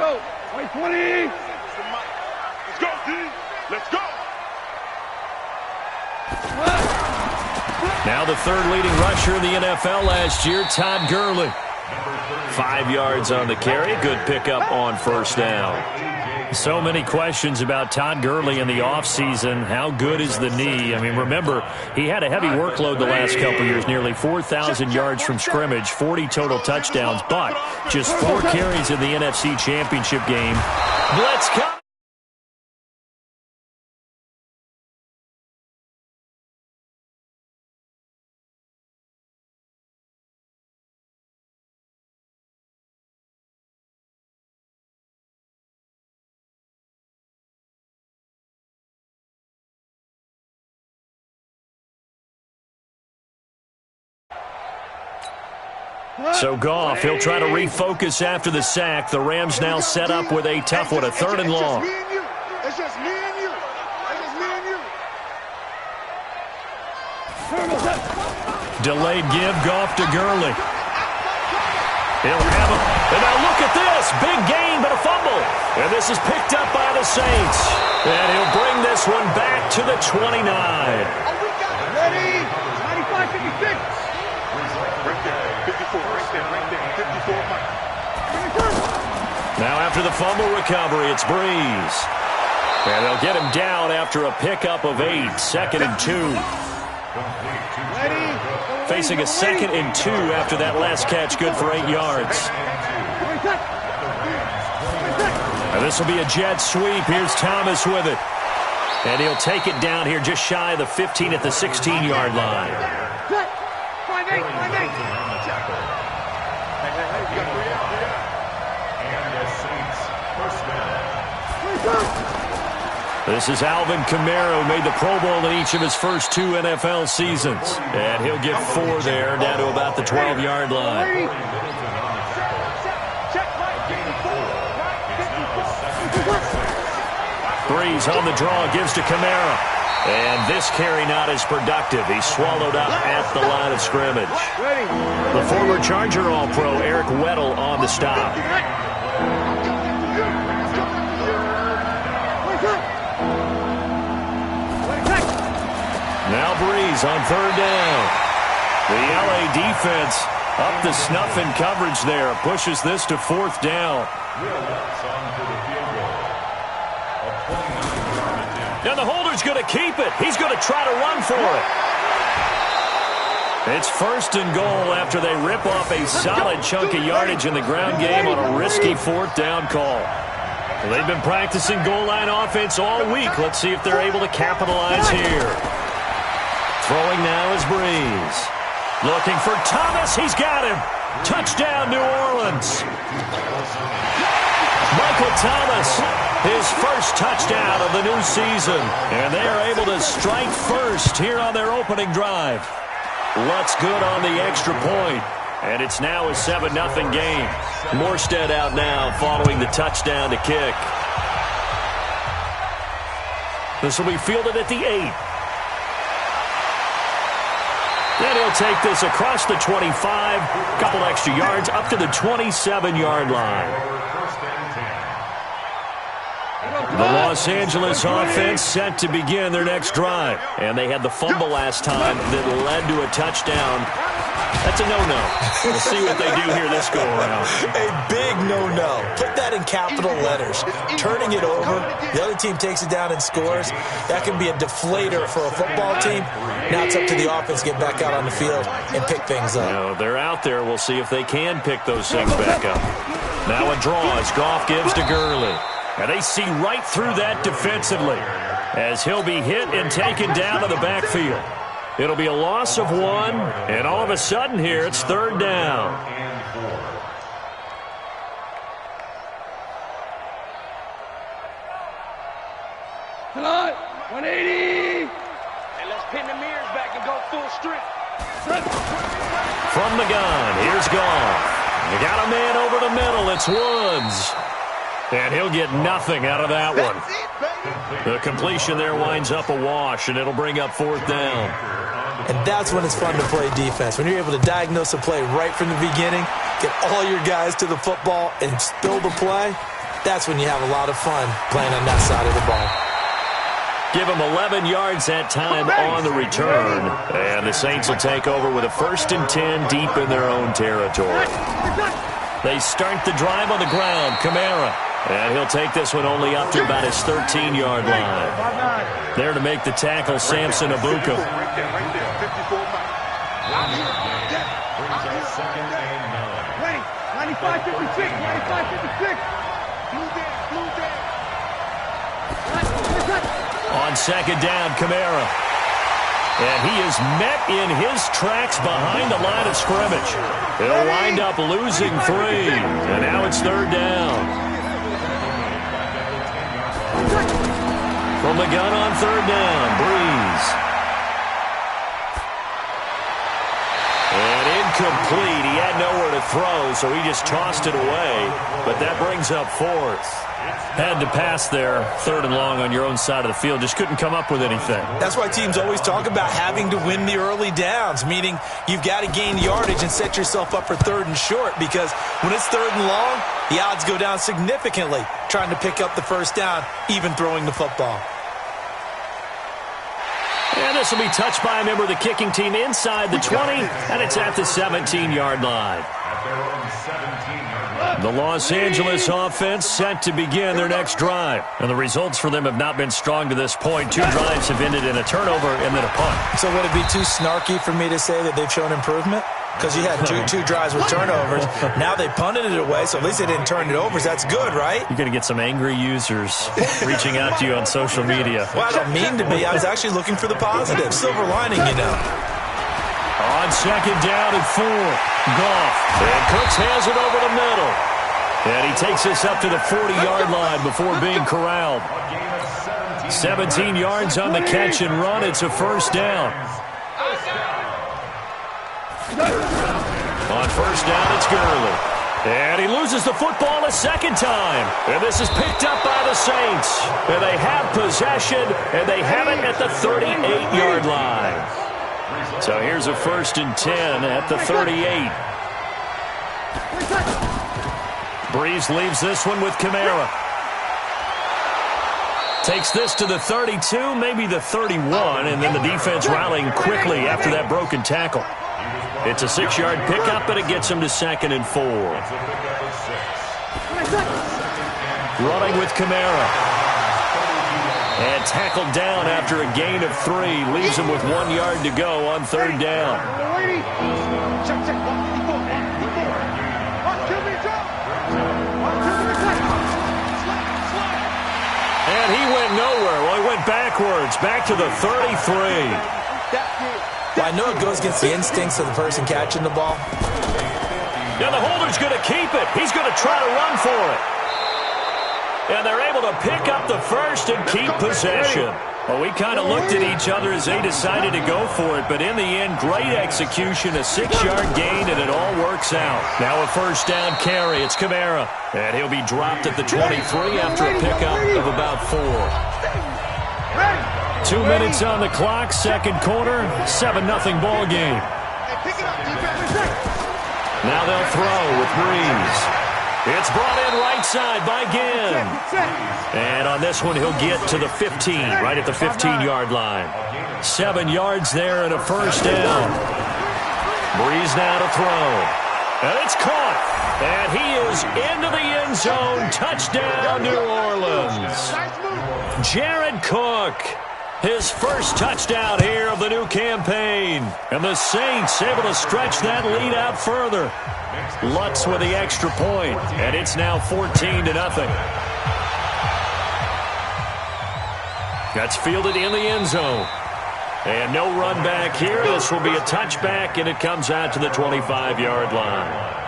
go. 20. Let's go, D. Let's go. Now the third leading rusher in the NFL last year, Todd Gurley. 5 yards on the carry. Good pickup on first down. So many questions about Todd Gurley in the offseason. How good is the knee? I mean, remember, he had a heavy workload the last couple years, nearly 4,000 yards from scrimmage, 40 total touchdowns, but just 4 carries in the NFC Championship game. Blitz come. So Goff, he'll try to refocus after the sack. The Rams now set up with a tough one, a 3rd and long. It's just me and you. It's just me and you. Delayed give, Goff to Gurley. He'll have him. And now look at this. Big gain, but a fumble. And this is picked up by the Saints. And he'll bring this one back to the 29. Ready? 95-56. 54, right there, 54, Mike. Now after the fumble recovery, it's Breeze. And they'll get him down after a pickup of 8, 2nd and 2. Facing a 2nd and 2 after that last catch, good for 8 yards. And this will be a jet sweep. Here's Thomas with it. And he'll take it down here just shy of the 15 at the 16-yard line. 5-8. This is Alvin Kamara, who made the Pro Bowl in each of his first 2 NFL seasons. And he'll get 4 there, down to about the 12-yard line. Breeze on the draw, gives to Kamara. And this carry not as productive. He's swallowed up at the line of scrimmage. The former Charger All-Pro, Eric Weddle, on the stop. Now Breeze on 3rd down. The LA defense up to snuff in coverage there. Pushes this to 4th down. And the holder's going to keep it. He's going to try to run for it. It's 1st and goal after they rip off a solid chunk of yardage in the ground game on a risky 4th down call. Well, they've been practicing goal line offense all week. Let's see if they're able to capitalize here. Throwing now is Breeze. Looking for Thomas. He's got him. Touchdown, New Orleans. Michael Thomas, his first touchdown of the new season. And they are able to strike first here on their opening drive. Lutz good on the extra point. And it's now a 7-0 game. Morstead out now following the touchdown to kick. This will be fielded at the 8. Then he'll take this across the 25, couple extra yards, up to the 27-yard line. The Los Angeles offense set to begin their next drive. And they had the fumble last time that led to a touchdown. That's a no-no. We'll see what they do here this go-around. A big no-no. Put that in capital letters. Turning it over, the other team takes it down and scores. That can be a deflator for a football team. Now it's up to the offense to get back out on the field and pick things up. No, they're out there. We'll see if they can pick those things back up. Now a draw as Goff gives to Gurley. And they see right through that defensively as he'll be hit and taken down to the backfield. It'll be a loss of 1, and all of a sudden here it's 3rd down. Tonight, 180. And let's pin the mirrors back and go full strength. From the gun, here's Goff. They got a man over the middle. It's Woods. And he'll get nothing out of that one. The completion there winds up a wash, and it'll bring up 4th down. And that's when it's fun to play defense. When you're able to diagnose a play right from the beginning, get all your guys to the football, and spill the play, That's when you have a lot of fun playing on that side of the ball. Give them 11 yards that time on the return. And the Saints will take over with a 1st and 10 deep in their own territory. They start the drive on the ground. Kamara. And he'll take this one only up to about his 13-yard line. There to make the tackle, Samson Abuka. Ready. 95-56. 95-56. On 2nd down, Kamara. And he is met in his tracks behind the line of scrimmage. He'll wind up losing 3. And now it's 3rd down. From the gun on 3rd down, Breeze. And incomplete. He had nowhere to throw, so he just tossed it away. But that brings up 4th. Had to pass there, 3rd and long on your own side of the field. Just couldn't come up with anything. That's why teams always talk about having to win the early downs, meaning you've got to gain yardage and set yourself up for 3rd and short, because when it's 3rd and long, the odds go down significantly trying to pick up the 1st down, even throwing the football. And this will be touched by a member of the kicking team inside the 20, and it's at the 17-yard line. The Los Angeles offense set to begin their next drive. And the results for them have not been strong to this point. 2 drives have ended in a turnover and then a punt. So would it be too snarky for me to say that they've shown improvement? Because you had two drives with turnovers. Now they punted it away, so at least they didn't turn it over. That's good, right? You're going to get some angry users reaching out to you on social media. Well, I don't mean to be. I was actually looking for the positive. Silver lining, you know. On 2nd down and 4. Goff. And Cooks has it over the middle. And he takes this up to the 40-yard line before being corralled. 17 yards on the catch and run. It's a 1st down. On 1st down, it's Gurley. And he loses the football a 2nd time. And this is picked up by the Saints. And they have possession, and they have it at the 38-yard line. So here's a 1st and 10 at the 38. Breeze leaves this one with Kamara. Takes this to the 32, maybe the 31, and then the defense rallying quickly after that broken tackle. It's a 6-yard pickup, but it gets him to 2nd and 4. Running with Kamara. And tackled down after a gain of 3. Leaves him with 1 yard to go on 3rd down. And he went nowhere. Well, he went backwards, back to the 33. Well, I know it goes against the instincts of the person catching the ball. And the holder's going to keep it. He's going to try to run for it. And they're able to pick up the 1st and keep possession. Well, we kind of looked at each other as they decided to go for it, but in the end, great execution, a 6-yard gain, and it all works out. Now a 1st down carry. It's Kamara. And he'll be dropped at the 23 after a pickup of about 4. 2 minutes on the clock, 2nd quarter, 7-0 ball game. Now they'll throw with Breeze. It's brought in right side by Ginn. And on this one, he'll get to the 15, right at the 15-yard line. 7 yards there and a 1st down. Breeze now to throw. And it's caught. And he is into the end zone. Touchdown, New Orleans. Jared Cook. His first touchdown here of the new campaign. And the Saints able to stretch that lead out further. Lutz with the extra point. And it's now 14-0. That's fielded in the end zone. And no run back here. This will be a touchback, and it comes out to the 25-yard line.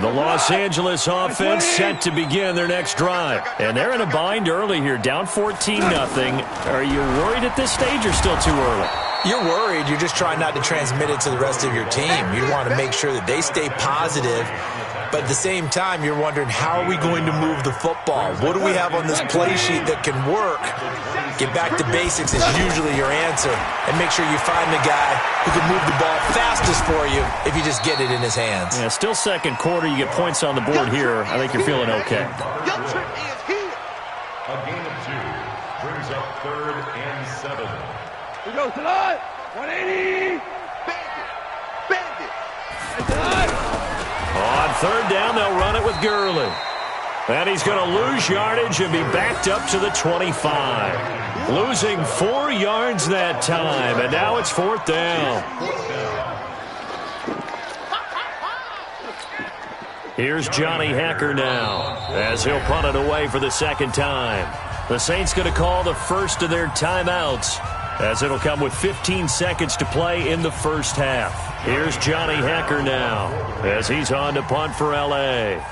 The Los Angeles offense set to begin their next drive. And they're in a bind early here, down 14-0. Are you worried at this stage or still too early? You're worried. You're just trying not to transmit it to the rest of your team. You want to make sure that they stay positive But at the same time, you're wondering, how are we going to move the football? What do we have on this play sheet that can work? Get back to basics is usually your answer. And make sure you find the guy who can move the ball fastest for you if you just get it in his hands. Yeah, still second quarter. You get points on the board here. I think you're feeling okay. A gain of 2 brings up 3rd and 7. We go tonight. 180. Bandit. On 3rd down, they'll run it with Gurley. And he's going to lose yardage and be backed up to the 25. Losing 4 yards that time, and now it's 4th down. Here's Johnny Hecker now, as he'll punt it away for the 2nd time. The Saints going to call the first of their timeouts, as it'll come with 15 seconds to play in the first half. Here's Johnny Hecker now, as he's on to punt for L.A.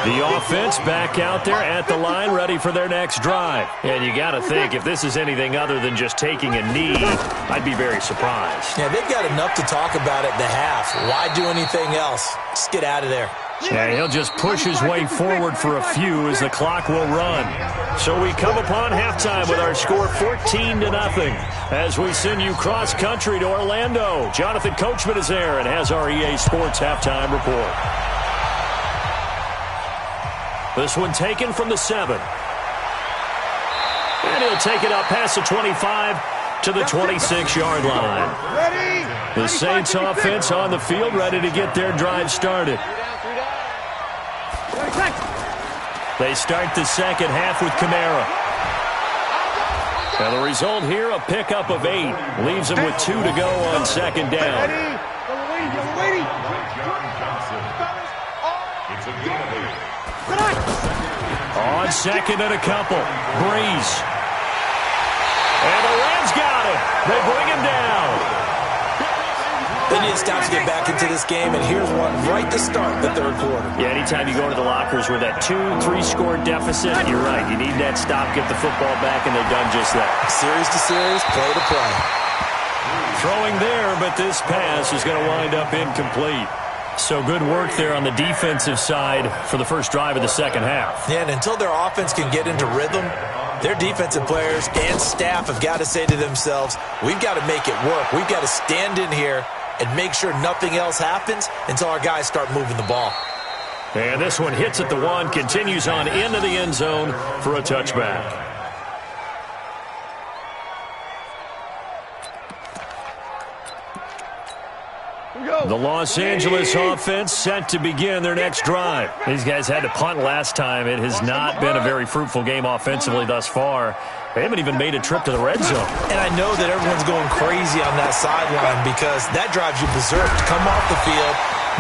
The offense back out there at the line, ready for their next drive. And you got to think, if this is anything other than just taking a knee, I'd be very surprised. Yeah, they've got enough to talk about at the half. Why do anything else? Just get out of there. Yeah, he'll just push his way forward for a few as the clock will run. So we come upon halftime with our score 14-0 as we send you cross-country to Orlando. Jonathan Coachman is there and has our EA Sports halftime report. This one taken from the 7. And he'll take it up past the 25 to the 26-yard line. The Saints offense on the field, ready to get their drive started. They start the second half with Kamara. And the result here, a pickup of 8. Leaves them with 2 to go on 2nd down. On 2nd and a couple. Breeze. And the Rams got him. They bring him down. They need to stop to get back into this game, and here's one right to start the 3rd quarter. Yeah, anytime you go into the lockers with that 2-3 score deficit, you're right. You need that stop, get the football back, and they've done just that. Series to series, play to play. Throwing there, but this pass is going to wind up incomplete. So good work there on the defensive side for the first drive of the second half. Yeah, and until their offense can get into rhythm, their defensive players and staff have got to say to themselves, we've got to make it work. We've got to stand in here and make sure nothing else happens until our guys start moving the ball. And this one hits at the 1, continues on into the end zone for a touchback. The Los Angeles offense set to begin their next drive. These guys had to punt last time. It has not been a very fruitful game offensively thus far. They haven't even made a trip to the red zone. And I know that everyone's going crazy on that sideline because that drives you berserk to come off the field,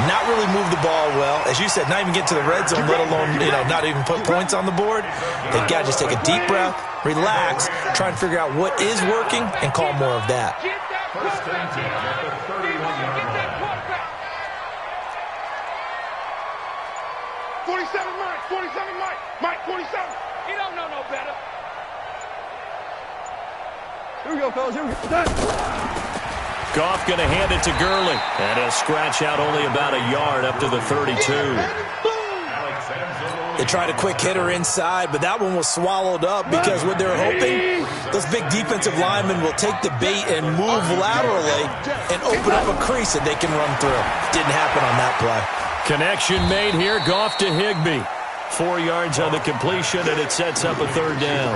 not really move the ball well. As you said, not even get to the red zone, let alone, not even put points on the board. They've got to just take a deep breath, relax, try and figure out what is working, and call more of that. 47 Mike, 47 Mike, 47. He don't know no better. Here we go, fellas. Here we go. Goff going to hand it to Gurley. And he'll scratch out only about a yard up to the 32. They tried a quick hitter inside, but that one was swallowed up because what they're hoping, those big defensive linemen will take the bait and move laterally and open up a crease that they can run through. Didn't happen on that play. Connection made here. Goff to Higbee. 4 yards on the completion, and it sets up a 3rd down.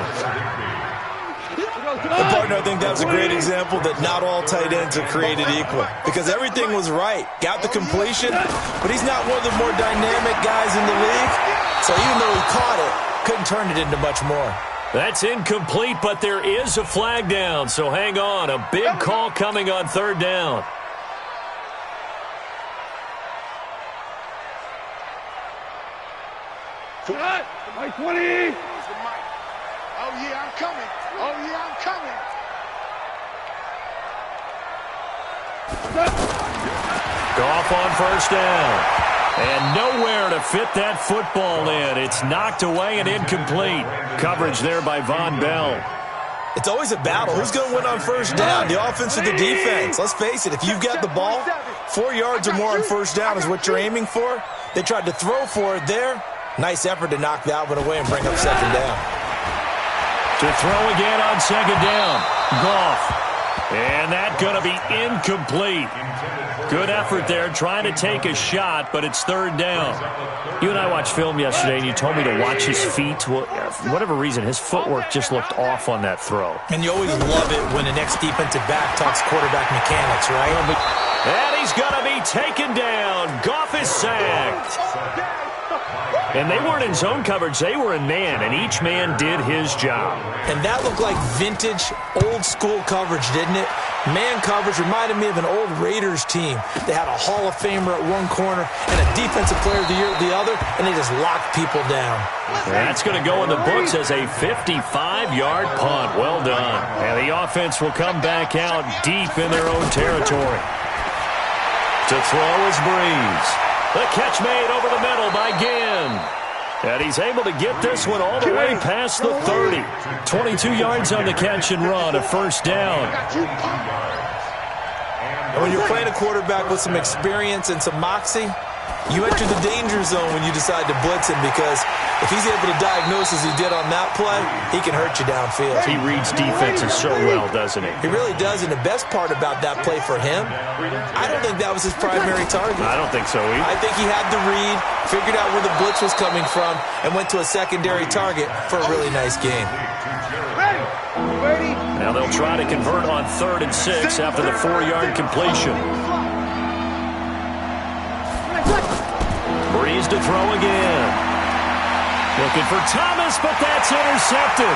And partner, I think that was a great example that not all tight ends are created equal because everything was right. Got the completion, but he's not one of the more dynamic guys in the league. So even though he caught it, couldn't turn it into much more. That's incomplete, but there is a flag down, so hang on. A big call coming on 3rd down. Mike 20. Oh, yeah, I'm coming. Oh, yeah, I'm coming. Goff on 1st down. And nowhere to fit that football in. It's knocked away and incomplete. Coverage there by Von Bell. It's always a battle. Who's going to win on first down, the offense or the defense? Let's face it, if you've got the ball, 4 yards or more on first down is what you're aiming for. They tried to throw for it there. Nice effort to knock that one away and bring up second down. To throw again on second down. Goff. And that's going to be incomplete. Good effort there, trying to take a shot, but it's third down. You and I watched film yesterday, and you told me to watch his feet. Well, for whatever reason, his footwork just looked off on that throw. And you always love it when the next defensive back talks quarterback mechanics, right? And he's going to be taken down. Goff is sacked. And they weren't in zone coverage. They were in man, and each man did his job. And that looked like vintage, old-school coverage, didn't it? Man coverage reminded me of an old Raiders team. They had a Hall of Famer at one corner and a Defensive Player of the Year at the other, and they just locked people down. That's going to go in the books as a 55-yard punt. Well done. And the offense will come back out deep in their own territory. To throw is Breeze. The catch made over the middle by Ginn. And he's able to get this one all the way past the 30. 22 yards on the catch and run, a first down. And when you're playing a quarterback with some experience and some moxie, you enter the danger zone when you decide to blitz him, because if he's able to diagnose as he did on that play, he can hurt you downfield. He reads defenses so well, doesn't he? He really does, and the best part about that play for him, I don't think that was his primary target. I don't think so either. I think he had the read, figured out where the blitz was coming from, and went to a secondary target for a really nice game. Now they'll try to convert on 3rd and 6 after the 4-yard completion. Breeze to throw again. Looking for Thomas, but that's intercepted.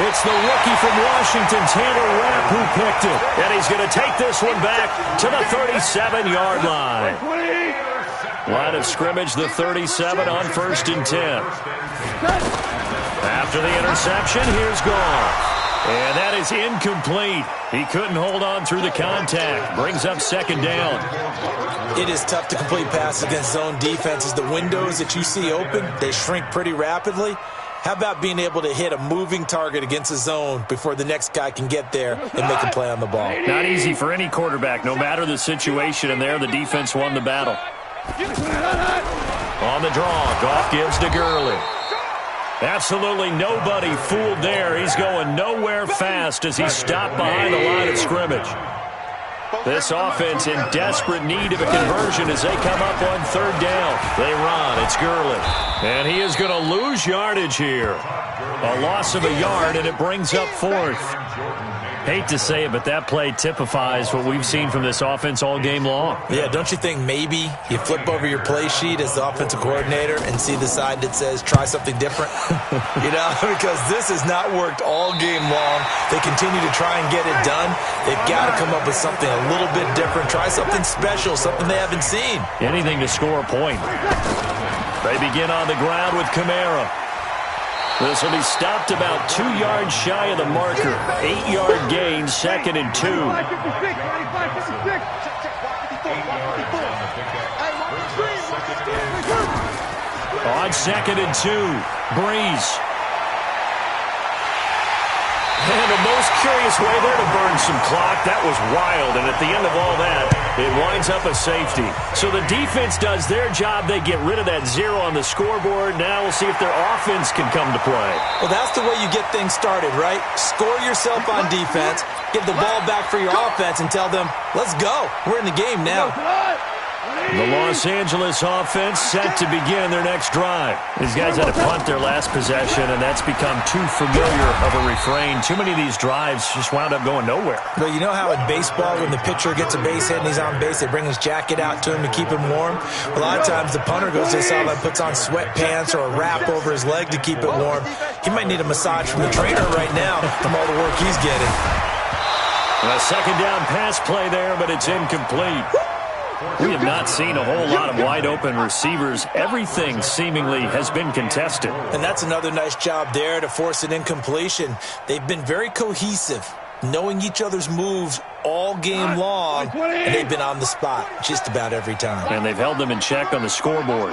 It's the rookie from Washington, Tanner Rapp, who picked it. And he's going to take this one back to the 37-yard line. Line of scrimmage, the 37 on 1st and 10. After the interception, here's Goff. And that is incomplete. He couldn't hold on through the contact. Brings up second down. It is tough to complete passes against zone defenses. The windows that you see open, they shrink pretty rapidly. How about being able to hit a moving target against a zone before the next guy can get there and make a play on the ball? Not easy for any quarterback, no matter the situation, and there the defense won the battle. On the draw, Goff gives to Gurley. Absolutely nobody fooled there. He's going nowhere fast as he's stopped behind the line of scrimmage. This offense in desperate need of a conversion as they come up on 3rd down. They run. It's Gurley. And he is going to lose yardage here. A loss of a yard, and it brings up 4th. Hate to say it, but that play typifies what we've seen from this offense all game long. Yeah, don't you think maybe you flip over your play sheet as the offensive coordinator and see the side that says try something different? You know, because this has not worked all game long. They continue to try and get it done. They've got to come up with something a little bit different. Try something special, something they haven't seen. Anything to score a point. They begin on the ground with Kamara. This will be stopped about 2 yards shy of the marker. 8-yard gain, 2nd and 2. On 2nd and 2, Breeze. And the most curious way there to burn some clock. That was wild, and at the end of all that, it winds up a safety. So the defense does their job. They get rid of that 0 on the scoreboard. Now we'll see if their offense can come to play. Well, that's the way you get things started, right? Score yourself on defense, give the ball back for your offense, and tell them, let's go. We're in the game now. The Los Angeles offense set to begin their next drive. These guys had to punt their last possession, and that's become too familiar of a refrain. Too many of these drives just wound up going nowhere. But you know how in baseball, when the pitcher gets a base hit and he's on base, they bring his jacket out to him to keep him warm? A lot of times the punter goes to the sideline, puts on sweatpants or a wrap over his leg to keep it warm. He might need a massage from the trainer right now from all the work he's getting. A second down pass play there, but it's incomplete. We have not seen a whole lot of wide-open receivers. Everything seemingly has been contested. And that's another nice job there to force an incompletion. They've been very cohesive. knowing each other's moves all game long, and they've been on the spot just about every time. And they've held them in check on the scoreboard.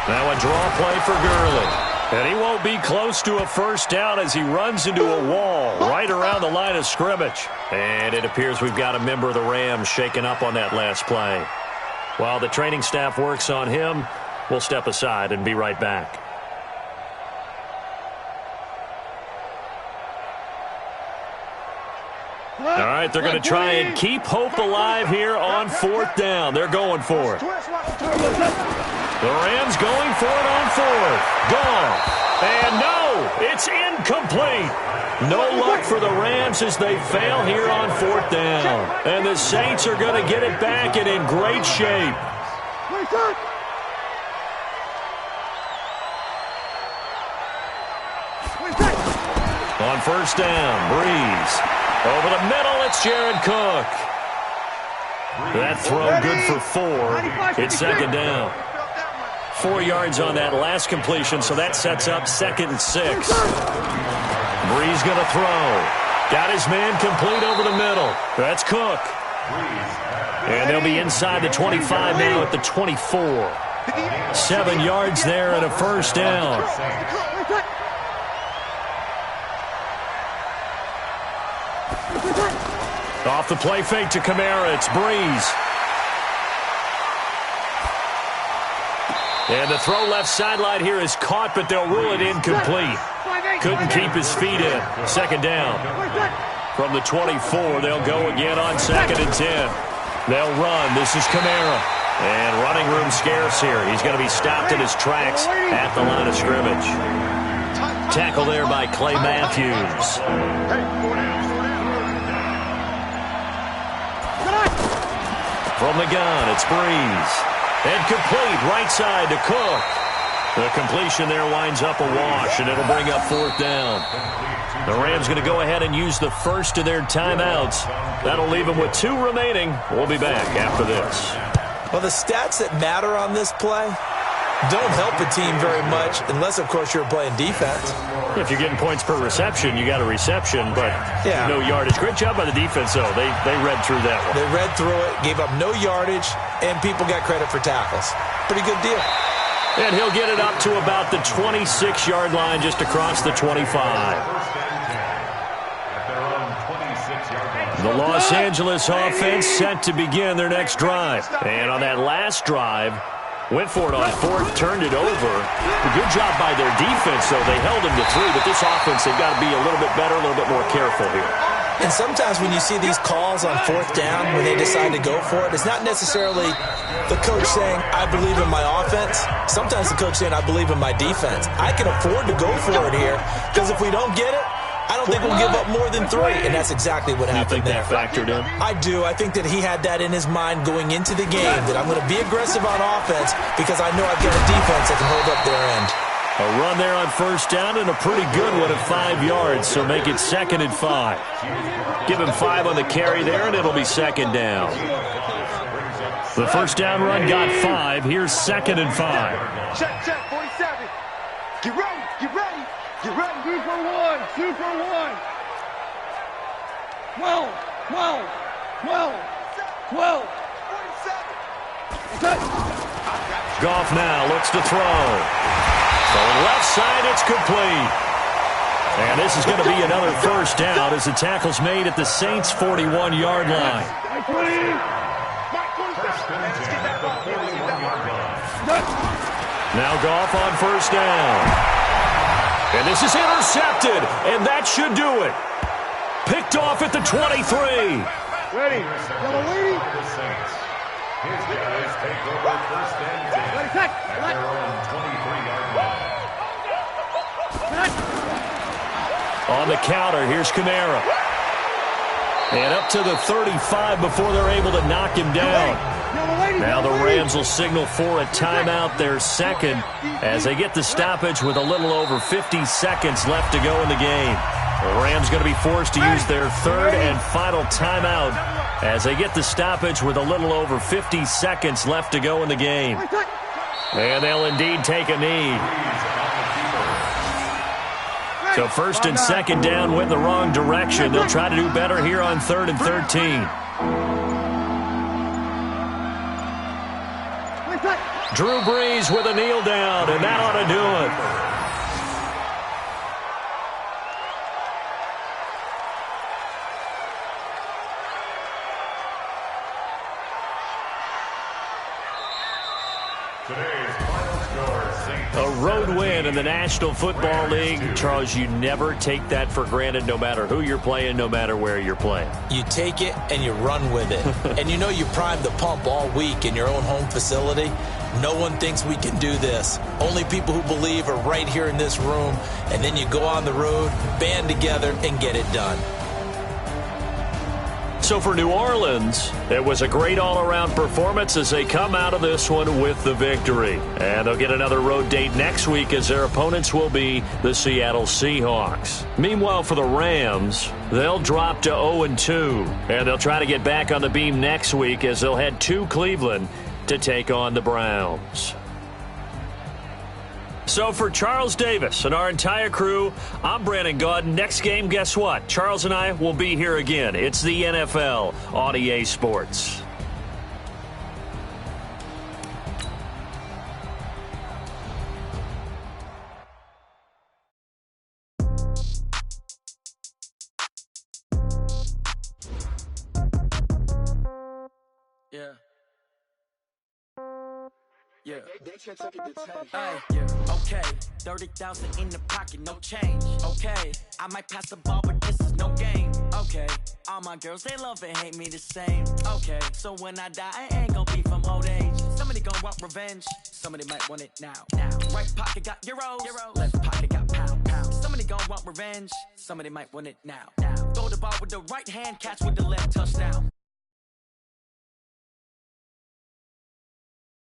Now a draw play for Gurley. And he won't be close to a first down as he runs into a wall right around the line of scrimmage. And it appears we've got a member of the Rams shaken up on that last play. While the training staff works on him, we'll step aside and be right back. All right, they're going to try and keep hope alive here on fourth down. They're going for it. The Rams going for it on fourth. Gone. And no, it's incomplete. No luck for the Rams as they fail here on fourth down. And the Saints are going to get it back and in great shape. On first down, Breeze. Over the middle, it's Jared Cook. That throw good for 4. It's second down. 4 yards on that last completion, so that sets up 2nd and 6. Breeze going to throw. Got his man complete over the middle. That's Cook. And they'll be inside the 25 now at the 24. 7 yards there and a first down. Off the play fake to Kamara, it's Breeze. And the throw left sideline here is caught, but they'll rule it incomplete. Couldn't keep his feet in. Second down. From the 24, they'll go again on 2nd and 10. They'll run. This is Kamara. And running room scarce here. He's going to be stopped in his tracks at the line of scrimmage. Tackle there by Clay Matthews. From the gun, it's Breeze. And complete, right side to Cook. The completion there winds up a wash, and it'll bring up 4th down. The Rams going to go ahead and use the first of their timeouts. That'll leave them with 2 remaining. We'll be back after this. Well, the stats that matter on this play don't help a team very much unless, of course, you're playing defense. If you're getting points per reception, you got a reception, but no yardage. Great job by the defense, though. They read through that one. They read through it, gave up no yardage, and people got credit for tackles. Pretty good deal. And he'll get it up to about the 26-yard line just across the 25. The Los Angeles offense set to begin their next drive. And on that last drive, went for it on 4th, turned it over. A good job by their defense, though. They held him to 3, but this offense, they've got to be a little bit better, a little bit more careful here. And sometimes when you see these calls on 4th down, when they decide to go for it, it's not necessarily the coach saying, I believe in my offense. Sometimes the coach saying, I believe in my defense. I can afford to go for it here, because if we don't get it, I don't think we'll give up more than 3, and that's exactly what happened there. You think that factored in? I do. I think that he had that in his mind going into the game, that I'm going to be aggressive on offense because I know I've got a defense that can hold up their end. A run there on first down and a pretty good one at 5 yards, so make it 2nd and 5. Give him 5 on the carry there, and it'll be 2nd down. The first down run got 5. Here's 2nd and 5. Check, 47. Get ready, get ready, get ready. 2 for 1, 2 for 1. 12, 12, 12, 12. 47. Goff now looks to throw. So left side, it's complete. And this is going to be another first down as the tackle's made at the Saints' 41-yard line. Now Goff on first down. And this is intercepted, and that should do it. Picked off at the 23. Ready. Yellow lady. His guys take over 1st and 10. At their own 23-yard line. On the counter, here's Kamara. And up to the 35 before they're able to knock him down. Now the Rams will signal for a timeout, their 2nd, as they get the stoppage with a little over 50 seconds left to go in the game. The Rams going to be forced to use their 3rd and final timeout as they get the stoppage with a little over 50 seconds left to go in the game. And they'll indeed take a knee. So first and second down went the wrong direction. They'll try to do better here on 3rd and 13. Drew Brees with a kneel down, and that ought to do it. A road win in the National Football League. Charles, you never take that for granted, no matter who you're playing, no matter where you're playing. You take it and you run with it. And you know you primed the pump all week in your own home facility. No one thinks we can do this. Only people who believe are right here in this room. And then you go on the road, band together, and get it done. So for New Orleans, it was a great all-around performance as they come out of this one with the victory. And they'll get another road date next week as their opponents will be the Seattle Seahawks. Meanwhile, for the Rams, they'll drop to 0-2. And they'll try to get back on the beam next week as they'll head to Cleveland to take on the Browns. So for Charles Davis and our entire crew, I'm Brandon Gaudin. Next game, guess what? Charles and I will be here again. It's the NFL on EA Sports. Yeah. Okay, 30,000 in the pocket, no change. Okay, I might pass the ball, but this is no game. Okay, all my girls, they love and hate me the same. Okay, so when I die, I ain't gonna be from old age. Somebody gonna want revenge, somebody might want it now. Right pocket got euros, left pocket got pound. Somebody gonna want revenge, somebody might want it now. Throw the ball with the right hand, catch with the left, touchdown.